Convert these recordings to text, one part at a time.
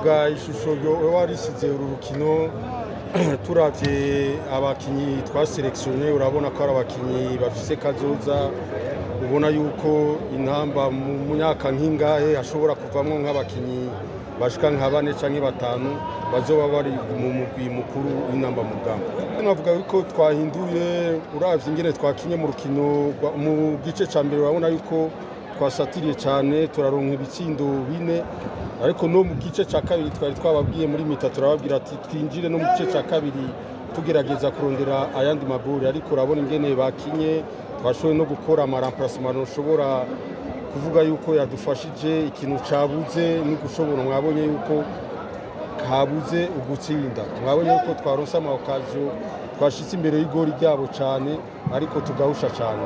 ishusho warisize uru rukino turavye abakinyi twaselektione urabona ko ari abakinyi bafise kazoza ubona yuko intamba mu myaka nk'ingahe hashobora kuvamwo nk'abakinyi bashika nka 4 canke 5 bazoba bari mu mugwi mukuru w'intamba mu rugamba. Navuga yuko twahinduye uravye ingene twakinye mu rukino mu gice ca mbere urabona yuko twasatiriye cyane turaronka ibitsindo 4 ariko no mu gice ca kabiri twari twababwiye muri mita turababwira ati twinjire no mu gice ca kabiri tugerageza kurondera ayandi magori ariko urabona ingene bakinye twashoboye no gukora ama remplacement ushobora kuvuga yuko yadufashije ikintu cabuze no gushobora mwabonye yuko kabuze ugutsinda mwabonye yuko twaronse ama occasion twashitse imbere y'igori ryabo cyane ariko tugahusha cyane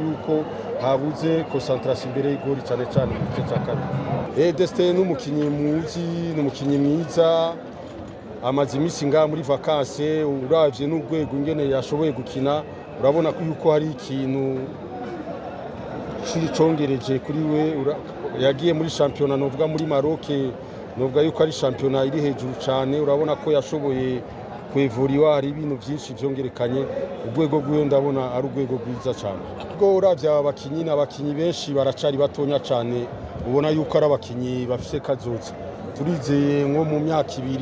yuko habuze concentration imbere y'igori cyane cyane mu gice cya kabiri. Destin n'umukinyi muzi n'umukinyi mwiza amaze imisi nga muri vacances uravye n'urwego ingene yashoboye gukina urabona yuko hari ikintu congereje kuri we yagiye muri championnat novuga muri Maroc novuga yuko ari championnat iri hejuru cyane urabona ko yashoboye kwevuriwa hari ibintu byinshi byongerekanye urwego rw'iyo ndabona ari urwego rwiza cyane ubwo uravye abakinyi n'abakinyi benshi baracari batonya cyane ubona yuko ari abakinyi bafise kazoza turizeye nko mu myaka 2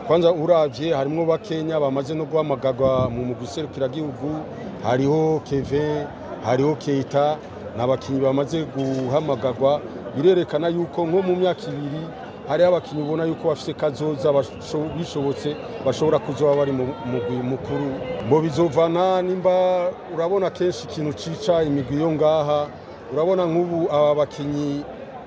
kwanza uravye harimo bakenya bamaze no guhamagarwa mu muguserukira gihugu hariho Kevin hariho Keita n'abakinyi bamaze guhamagarwa birerekana yuko nko mu myaka 2 hari abakinyi ubona yuko bafise kazoza bishobotse bashobora kuzoba bari mu mugwi mukuru bo bizovana nimba urabona kenshi ikintu cica imigwi yo ngaha urabona nk'ubu aba bakinyi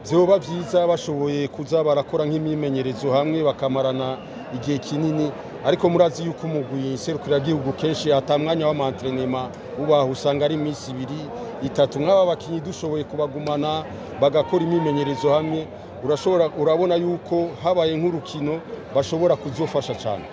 vyoba vyiza bashoboye kuza barakora nk'imimenyerezo hamwe bakamarana igihe kinini ariko murazi yuko umugwi serukira gihugu kenshi atamwanya wa entraînement ubaho usanga ari imisi 2-3 nk'aba bakinyi dushoboye kubagumana bagakora imimenyerezo hamwe urabona yuko habaye nk'urukino bashobora kuzofasha cyane.